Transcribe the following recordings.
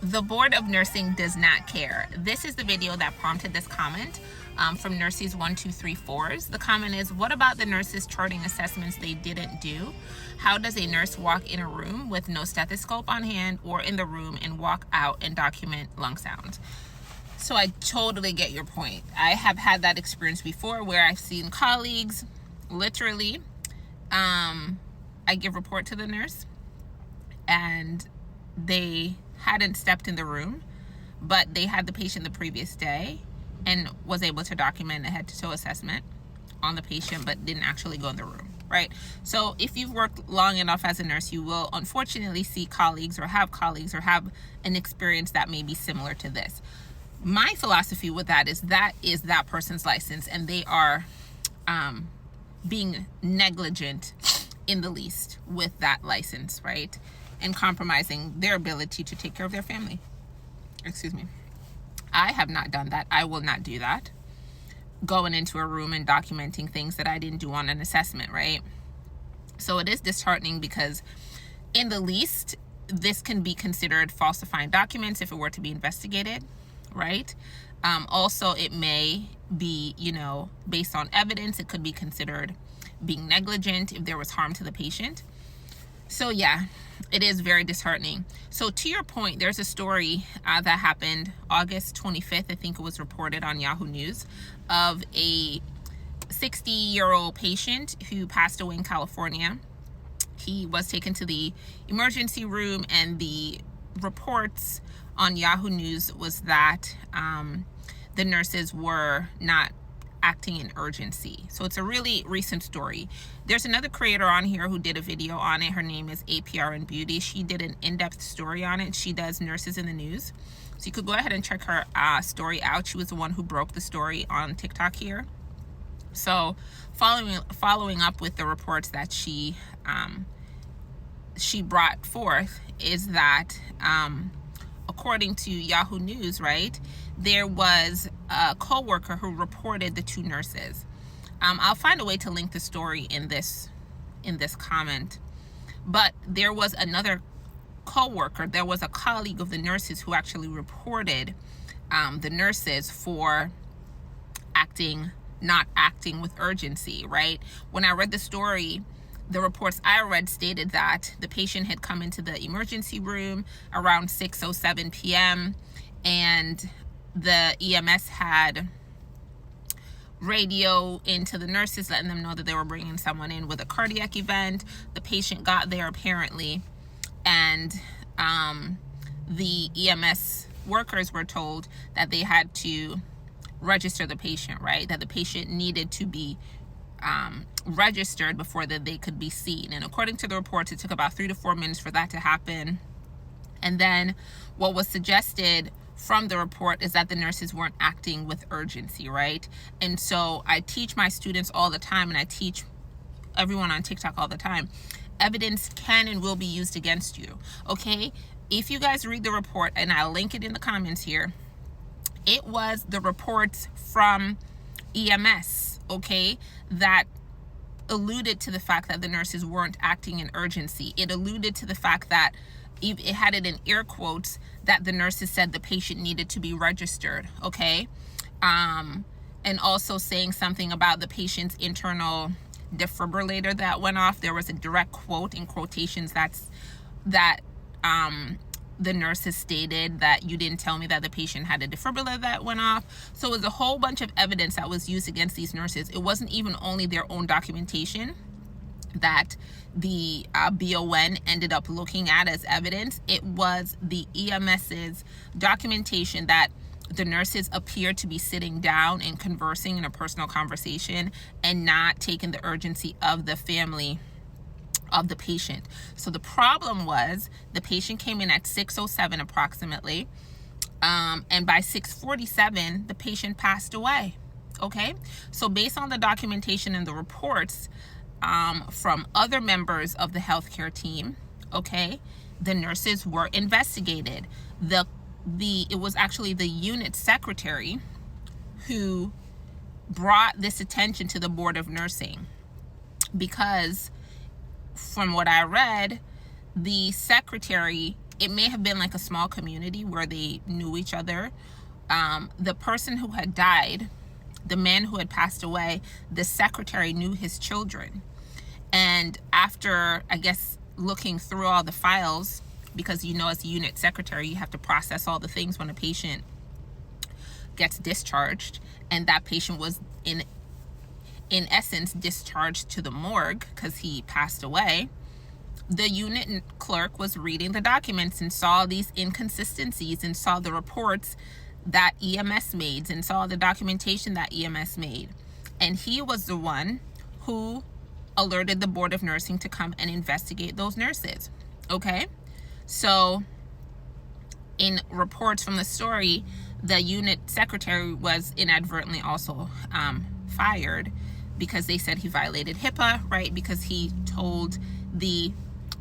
The Board of Nursing does not care. This is the video that prompted this comment from Nurses 1234s. The comment is, what about the nurses charting assessments they didn't do? How does a nurse walk in a room with no stethoscope on hand or in the room and walk out and document lung sounds? So I totally get your point. I have had that experience before where I've seen colleagues literally, I give report to the nurse and they hadn't stepped in the room, but they had the patient the previous day and was able to document a head-to-toe assessment on the patient, but didn't actually go in the room, right? So if you've worked long enough as a nurse, you will unfortunately see colleagues or have an experience that may be similar to this. My philosophy with that is that person's license, and they are being negligent in the least with that license, right? And compromising their ability to take care of their family. Excuse me. I have not done that. I will not do that. Going into a room and documenting things that I didn't do on an assessment, right? So it is disheartening because in the least, this can be considered falsifying documents if it were to be investigated, right? Also, it may be, based on evidence, it could be considered being negligent if there was harm to the patient. So yeah, it is very disheartening. So to your point, there's a story that happened August 25th, I think it was reported on Yahoo News, of a 60-year-old patient who passed away in California. He was taken to the emergency room, and the reports on Yahoo News was that the nurses were not acting in urgency. So it's a really recent story. There's another creator on here who did a video on it. Her name is APRN Beauty. She did an in-depth story on it. She does Nurses in the News. So you could go ahead and check her story out. She was the one who broke the story on TikTok here. So following up with the reports that she brought forth is that according to Yahoo News, right, there was a co-worker who reported the two nurses. I'll find a way to link the story in this comment. But there was another co-worker, there was a colleague of the nurses who actually reported the nurses for not acting with urgency, right? When I read the story, the reports I read stated that the patient had come into the emergency room around 6:07 p.m. and the EMS had radio into the nurses letting them know that they were bringing someone in with a cardiac event. The patient got there apparently, and the EMS workers were told that they had to register the patient, right? That the patient needed to be registered before that they could be seen. And according to the reports, it took about 3 to 4 minutes for that to happen. And then what was suggested from the report is that the nurses weren't acting with urgency, right? And so I teach my students all the time, and I teach everyone on TikTok all the time, evidence can and will be used against you, okay? If you guys read the report, and I'll link it in the comments here, it was the reports from EMS, okay, that alluded to the fact that the nurses weren't acting in urgency. It alluded to the fact that it had it in air quotes that the nurses said the patient needed to be registered, okay? And also saying something about the patient's internal defibrillator that went off. There was a direct quote in quotations that the nurses stated that you didn't tell me that the patient had a defibrillator that went off. So it was a whole bunch of evidence that was used against these nurses. It wasn't even only their own documentation that the BON ended up looking at as evidence. It was the EMS's documentation that the nurses appeared to be sitting down and conversing in a personal conversation and not taking the urgency of the family of the patient. So the problem was the patient came in at 6:07 approximately, and by 6:47 the patient passed away, okay? So based on the documentation and the reports from other members of the healthcare team, okay, the nurses were investigated. It was actually the unit secretary who brought this attention to the Board of Nursing, because from what I read, the secretary it may have been like a small community where they knew each other. The person who had died, the man who had passed away, the secretary knew his children. And after, I guess, looking through all the files, because as a unit secretary, you have to process all the things when a patient gets discharged, and that patient was in essence discharged to the morgue because he passed away. The unit clerk was reading the documents and saw these inconsistencies and saw the reports that EMS made and saw the documentation that EMS made. And he was the one who alerted the Board of Nursing to come and investigate those nurses. Okay? So in reports from the story, the unit secretary was inadvertently also fired because they said he violated HIPAA, right? Because he told the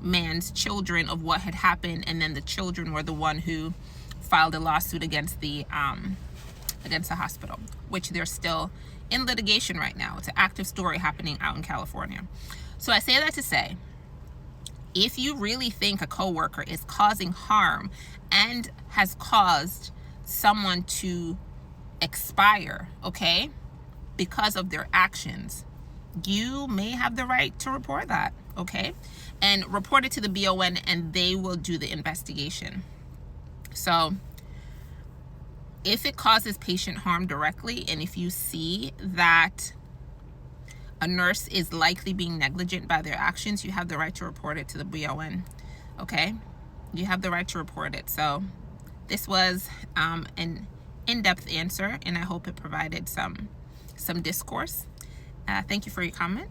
man's children of what had happened, and then the children were the one who filed a lawsuit against the hospital, which they're still in litigation right now. It's an active story happening out in California. So I say that to say, if you really think a coworker is causing harm and has caused someone to expire, okay, because of their actions, you may have the right to report that, okay? And report it to the BON, and they will do the investigation. So if it causes patient harm directly, and if you see that a nurse is likely being negligent by their actions, you have the right to report it to the BON, okay? You have the right to report it. So this was an in-depth answer, and I hope it provided some discourse. Thank you for your comment.